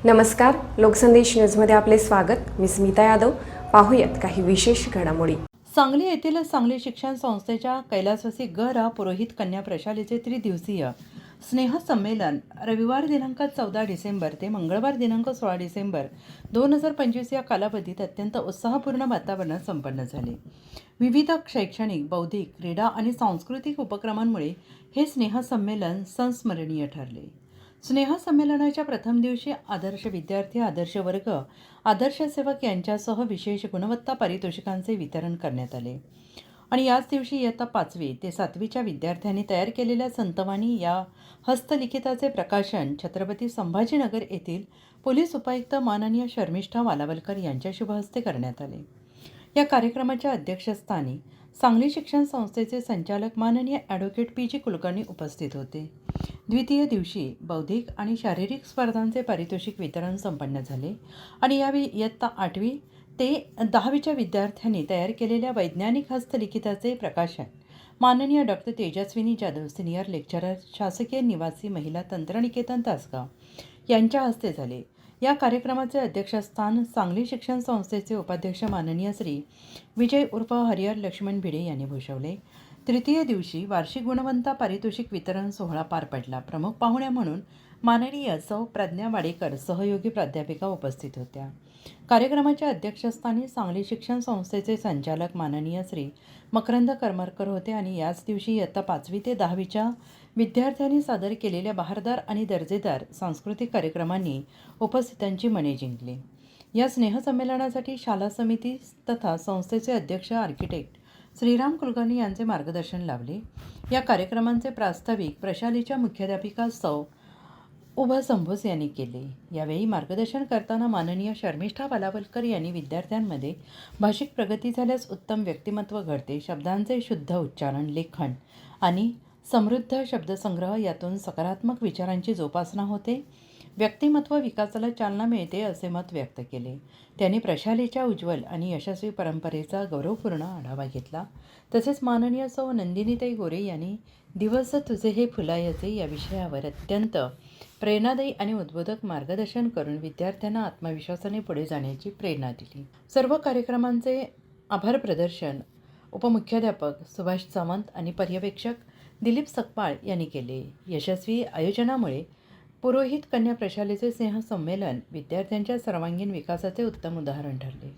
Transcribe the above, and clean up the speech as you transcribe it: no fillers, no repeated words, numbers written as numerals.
नमस्कार, लोकसंदेश न्यूजमध्ये आपले स्वागत. मी स्मिता यादव. पाहूयात काही विशेष घडामोडी. सांगली येथील सांगली शिक्षण संस्थेच्या कैलासवासी ग रा पुरोहित कन्या प्रशालेचे त्रिदिवसीय स्नेहसंमेलन रविवार दिनांक 14 डिसेंबर ते मंगळवार दिनांक 16 डिसेंबर 2025 या कालावधीत अत्यंत उत्साहपूर्ण वातावरणात संपन्न झाले. विविध शैक्षणिक, बौद्धिक, क्रीडा आणि सांस्कृतिक उपक्रमांमुळे हे स्नेहसंमेलन संस्मरणीय ठरले. स्नेहसंमेलनाच्या प्रथम दिवशी आदर्श विद्यार्थी, आदर्श वर्ग, आदर्श सेवक यांच्यासह विशेष गुणवत्ता पारितोषिकांचे वितरण करण्यात आले. आणि याच दिवशी इयत्ता 5वी ते 7वीच्या विद्यार्थ्यांनी तयार केलेल्या संतवाणी या हस्तलिखिताचे प्रकाशन छत्रपती संभाजीनगर येथील पोलीस उपायुक्त माननीय शर्मिष्ठा वालावलकर यांच्या शुभ हस्ते करण्यात आले. या कार्यक्रमाच्या अध्यक्षस्थानी सांगली शिक्षण संस्थेचे संचालक माननीय ॲडव्होकेट पी जी कुलकर्णी उपस्थित होते. द्वितीय दिवशी बौद्धिक आणि शारीरिक स्पर्धांचे पारितोषिक वितरण संपन्न झाले आणि यावेळी इयत्ता 8वी ते 10वीच्या विद्यार्थ्यांनी तयार केलेल्या वैज्ञानिक हस्तलिखिताचे प्रकाशन माननीय doctor Tejaswini Jadhav, senior lecturer, शासकीय निवासी महिला तंत्रनिकेतन तासगाव यांच्या हस्ते झाले. या कार्यक्रमाचे अध्यक्षस्थान सांगली शिक्षण संस्थेचे उपाध्यक्ष माननीय श्री विजय उर्फ हरिहर लक्ष्मण भिडे यांनी भूषवले. तृतीय दिवशी वार्षिक गुणवंता पारितोषिक वितरण सोहळा पार पडला. प्रमुख पाहुण्या म्हणून माननीय सौ प्रज्ञा वाडेकर, सहयोगी प्राध्यापिका उपस्थित होत्या. कार्यक्रमाच्या अध्यक्षस्थानी सांगली शिक्षण संस्थेचे संचालक माननीय श्री मकरंद करमरकर होते आणि याच दिवशी इयत्ता 5वी ते 10वीच्या विद्यार्थ्यांनी सादर केलेल्या बहारदार आणि दर्जेदार सांस्कृतिक कार्यक्रमांनी उपस्थितांची मने जिंकली. या स्नेहसंमेलनासाठी शाला समिती तथा संस्थेचे अध्यक्ष आर्किटेक्ट श्रीराम कुलकर्णी यांचे मार्गदर्शन लाभले. या कार्यक्रमांचे प्रास्ताविक प्रशालेच्या मुख्याध्यापिका सौ उभा संभोस यांनी केले. यावेळी मार्गदर्शन करताना माननीय शर्मिष्ठा वालावलकर यांनी विद्यार्थ्यांमध्ये भाषिक प्रगती झाल्यास उत्तम व्यक्तिमत्व घडते, शब्दांचे शुद्ध उच्चारण, लेखन आणि समृद्ध शब्दसंग्रह यातून सकारात्मक विचारांची जोपासना होते, व्यक्तिमत्व विकासाला चालना मिळते असे मत व्यक्त केले. त्यांनी प्रशालेच्या उज्ज्वल आणि यशस्वी परंपरेचा गौरवपूर्ण आढावा घेतला. तसेच माननीय सौ नंदिनीताई गोरे यांनी दिवस तुझे हे फुलायचे या विषयावर अत्यंत प्रेरणादायी आणि उद्बोधक मार्गदर्शन करून विद्यार्थ्यांना आत्मविश्वासाने पुढे जाण्याची प्रेरणा दिली. सर्व कार्यक्रमांचे आभार प्रदर्शन उपमुख्याध्यापक सुभाष सावंत आणि पर्यवेक्षक दिलीप सकपाळ यांनी केले. यशस्वी आयोजनामुळे पुरोहित कन्या प्रशालेचे स्नेहसंमेलन विद्यार्थ्यांच्या सर्वांगीण विकासाचे उत्तम उदाहरण ठरले.